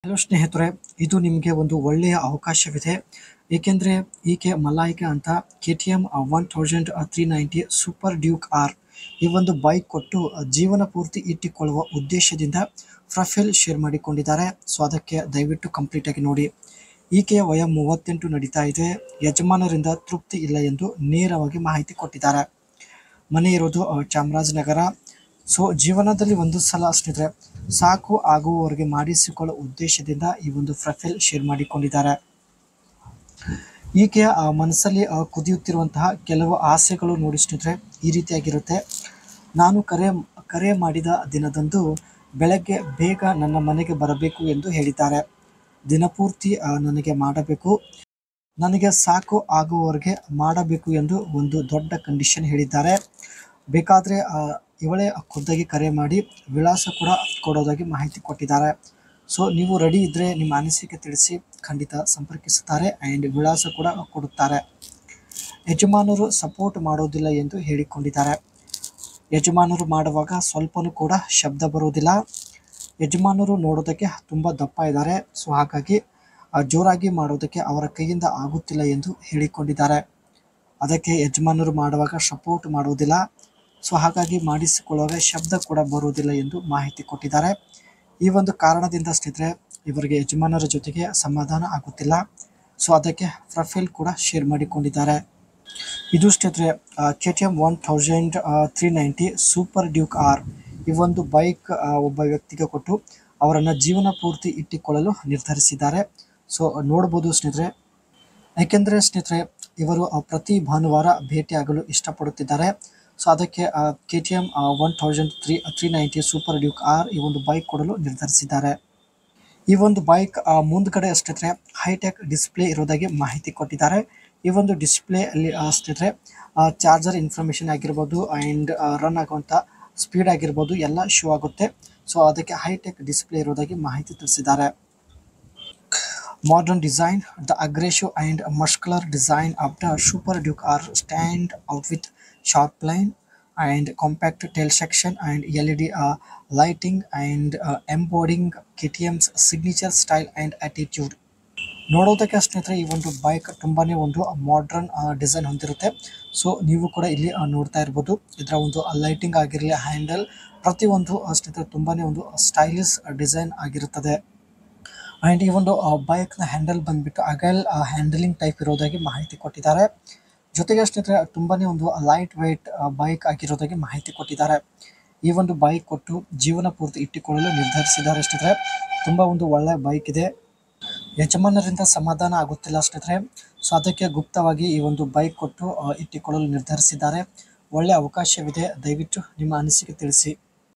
Hello ಸ್ನೇಹಿತರೆ, ಇದು ನಿಮಗೆ ಒಂದು ಒಳ್ಳೆಯ ಅವಕಾಶವಿದೆ. ಏಕೆಂದರೆ ಈಕೆ ಮಲಾಯಿಕೆ ಅಂತ KTM 1390 ಸೂಪರ್ ಡ್ಯೂಕ್ ಆರ್ ಈ ಒಂದು ಬೈಕ್ ಕೊಟ್ಟು ಜೀವನ ಪೂರ್ತಿ ಇಟ್ಟುಕೊಳ್ಳುವ ಉದ್ದೇಶದಿಂದ ಪ್ರೊಫೈಲ್ ಶೇರ್ ಮಾಡಿಕೊಂಡಿದ್ದಾರೆ. ಸೊ ಅದಕ್ಕೆ ದಯವಿಟ್ಟು ಕಂಪ್ಲೀಟ್ ಆಗಿ ನೋಡಿ. ಈಕೆಯ ವಯ 38 ನಡೀತಾ ಇದೆ. ಯಜಮಾನರಿಂದ ತೃಪ್ತಿ ಇಲ್ಲ ಎಂದು ನೇರವಾಗಿ ಮಾಹಿತಿ ಕೊಟ್ಟಿದ್ದಾರೆ. ಮನೆ ಇರೋದು ಚಾಮರಾಜನಗರ. ಸೊ ಜೀವನದಲ್ಲಿ ಒಂದು ಸಲ ಸ್ನೇಹಿತರೆ ಸಾಕು ಆಗುವವರೆಗೆ ಮಾಡಿಸಿಕೊಳ್ಳುವ ಉದ್ದೇಶದಿಂದ ಈ ಒಂದು ಪ್ರೊಫೈಲ್ ಶೇರ್ ಮಾಡಿಕೊಂಡಿದ್ದಾರೆ. ಈಕೆಯ ಮನಸ್ಸಲ್ಲಿ ಕುದಿಯುತ್ತಿರುವಂತಹ ಕೆಲವು ಆಸೆಗಳು ನೋಡಿ ಸ್ನೇಹಿತರೆ ಈ ರೀತಿಯಾಗಿರುತ್ತೆ. ನಾನು ಕರೆ ಮಾಡಿದ ದಿನದಂದು ಬೆಳಗ್ಗೆ ಬೇಗ ನನ್ನ ಮನೆಗೆ ಬರಬೇಕು ಎಂದು ಹೇಳಿದ್ದಾರೆ. ದಿನಪೂರ್ತಿ ನನಗೆ ಮಾಡಬೇಕು, ನನಗೆ ಸಾಕು ಆಗುವವರೆಗೆ ಮಾಡಬೇಕು ಎಂದು ಒಂದು ದೊಡ್ಡ ಕಂಡೀಷನ್ ಹೇಳಿದ್ದಾರೆ. ಬೇಕಾದರೆ ಇವಳೇ ಖುದ್ದಾಗಿ ಕರೆ ಮಾಡಿ ವಿಳಾಸ ಕೂಡ ಕೊಡೋದಾಗಿ ಮಾಹಿತಿ ಕೊಟ್ಟಿದ್ದಾರೆ. ಸೊ ನೀವು ರೆಡಿ ಇದ್ದರೆ ನಿಮ್ಮ ಅನಿಸಿಕೆ ತಿಳಿಸಿ, ಖಂಡಿತ ಸಂಪರ್ಕಿಸುತ್ತಾರೆ ಆ್ಯಂಡ್ ವಿಳಾಸ ಕೂಡ ಕೊಡುತ್ತಾರೆ. ಯಜಮಾನರು ಸಪೋರ್ಟ್ ಮಾಡೋದಿಲ್ಲ ಎಂದು ಹೇಳಿಕೊಂಡಿದ್ದಾರೆ. ಯಜಮಾನರು ಮಾಡುವಾಗ ಸ್ವಲ್ಪನೂ ಕೂಡ ಶಬ್ದ ಬರೋದಿಲ್ಲ. ಯಜಮಾನರು ನೋಡೋದಕ್ಕೆ ತುಂಬ ದಪ್ಪ ಇದ್ದಾರೆ. ಸೊ ಹಾಗಾಗಿ ಜೋರಾಗಿ ಮಾಡೋದಕ್ಕೆ ಅವರ ಕೈಯಿಂದ ಆಗುತ್ತಿಲ್ಲ ಎಂದು ಹೇಳಿಕೊಂಡಿದ್ದಾರೆ. ಅದಕ್ಕೆ ಯಜಮಾನರು ಮಾಡುವಾಗ ಸಪೋರ್ಟ್ ಮಾಡೋದಿಲ್ಲ. ಸೊ ಹಾಗಾಗಿ ಮಾಡಿಸಿಕೊಳ್ಳುವಾಗ ಶಬ್ದ ಕೂಡ ಬರುವುದಿಲ್ಲ ಎಂದು ಮಾಹಿತಿ ಕೊಟ್ಟಿದ್ದಾರೆ. ಈ ಒಂದು ಕಾರಣದಿಂದ ಸ್ನೇಹಿತರೆ ಇವರಿಗೆ ಯಜಮಾನರ ಜೊತೆಗೆ ಸಮಾಧಾನ ಆಗುತ್ತಿಲ್ಲ. ಸೊ ಅದಕ್ಕೆ ಪ್ರೊಫೈಲ್ ಕೂಡ ಶೇರ್ ಮಾಡಿಕೊಂಡಿದ್ದಾರೆ. ಇದು ಸ್ನೇಹಿತರೆ KTM 1390 ಸೂಪರ್ ಡ್ಯೂಕ್ ಆರ್ ಈ ಒಂದು ಬೈಕ್ ಒಬ್ಬ ವ್ಯಕ್ತಿಗೆ ಕೊಟ್ಟು ಅವರನ್ನು ಜೀವನ ಪೂರ್ತಿ ಇಟ್ಟುಕೊಳ್ಳಲು ನಿರ್ಧರಿಸಿದ್ದಾರೆ. ಸೊ ನೋಡ್ಬೋದು ಸ್ನೇಹಿತರೆ, ಯಾಕೆಂದರೆ ಸ್ನೇಹಿತರೆ ಇವರು ಪ್ರತಿ ಭಾನುವಾರ ಭೇಟಿಯಾಗಲು ಇಷ್ಟಪಡುತ್ತಿದ್ದಾರೆ. ಸೊ ಅದಕ್ಕೆ KTM 1390 ಸೂಪರ್ ಡ್ಯೂಕ್ ಆರ್ ಈ ಒಂದು ಬೈಕ್ ಕೊಡಲು ನಿರ್ಧರಿಸಿದ್ದಾರೆ. ಈ ಒಂದು ಬೈಕ್ ಮುಂದ್ಗಡೆ ಸ್ನೇಹಿತರೆ ಹೈಟೆಕ್ ಡಿಸ್ಪ್ಲೇ ಇರೋದಾಗಿ ಮಾಹಿತಿ ಕೊಟ್ಟಿದ್ದಾರೆ. ಈ ಒಂದು ಡಿಸ್ಪ್ಲೇ ಅಲ್ಲಿ ಸ್ನೇಹಿತರೆ ಚಾರ್ಜರ್ ಇನ್ಫಾರ್ಮೇಷನ್ ಆಗಿರ್ಬೋದು ಆ್ಯಂಡ್ ರನ್ ಆಗುವಂಥ ಸ್ಪೀಡ್ ಆಗಿರ್ಬೋದು ಎಲ್ಲ ಶೋ ಆಗುತ್ತೆ. ಸೊ ಅದಕ್ಕೆ ಹೈಟೆಕ್ ಡಿಸ್ಪ್ಲೇ ಇರೋದಾಗಿ ಮಾಹಿತಿ ತಿಳಿಸಿದ್ದಾರೆ. Modern design, the aggressive and muscular design of the Super Duke are stand out with sharp line and compact tail section and LED lighting and embodying KTM's signature style and attitude. ನೋಡೋದಕ್ಕೆ ಸ್ನೇಹಿತರೆ ಈ ಒಂದು bike ತುಂಬಾ ಒಂದು modern design ಹೊಂದಿರುತ್ತೆ. So ನೀವು ಕೂಡ ಇಲ್ಲಿ ನೋಡ್ತಾ ಇರ್ಬೋದು. ಇದರ ಒಂದು ಲೈಟಿಂಗ್ ಆಗಿರಲಿ, ಹ್ಯಾಂಡಲ್ ಪ್ರತಿಯೊಂದು ಸ್ನೇಹಿತರೆ ತುಂಬಾ ಒಂದು ಸ್ಟೈಲಿಶ್ ಡಿಸೈನ್ ಆಗಿರುತ್ತದೆ. ಆ್ಯಂಡ್ ಈ ಒಂದು ಬೈಕ್ನ ಹ್ಯಾಂಡಲ್ ಬಂದುಬಿಟ್ಟು ಅಗಲ್ ಹ್ಯಾಂಡಲಿಂಗ್ ಟೈಪ್ ಇರೋದಾಗಿ ಮಾಹಿತಿ ಕೊಟ್ಟಿದ್ದಾರೆ. ಜೊತೆಗೆ ಸ್ನೇಹಿತರೆ ತುಂಬಾ ಒಂದು ಲೈಟ್ ವೆಯ್ಟ್ ಬೈಕ್ ಆಗಿರೋದಾಗಿ ಮಾಹಿತಿ ಕೊಟ್ಟಿದ್ದಾರೆ. ಈ ಒಂದು ಬೈಕ್ ಕೊಟ್ಟು ಜೀವನ ಪೂರ್ತಿ ಇಟ್ಟುಕೊಳ್ಳಲು ನಿರ್ಧರಿಸಿದ್ದಾರೆ ಸ್ನೇಹಿತರೆ. ತುಂಬ ಒಂದು ಒಳ್ಳೆಯ ಬೈಕ್ ಇದೆ. ಯಜಮಾನರಿಂದ ಸಮಾಧಾನ ಆಗುತ್ತಿಲ್ಲ ಸ್ನೇಹಿತರೆ. ಸೊ ಅದಕ್ಕೆ ಗುಪ್ತವಾಗಿ ಈ ಒಂದು ಬೈಕ್ ಕೊಟ್ಟು ಇಟ್ಟುಕೊಳ್ಳಲು ನಿರ್ಧರಿಸಿದ್ದಾರೆ. ಒಳ್ಳೆಯ ಅವಕಾಶವಿದೆ. ದಯವಿಟ್ಟು ನಿಮ್ಮ ಅನಿಸಿಕೆ ತಿಳಿಸಿ.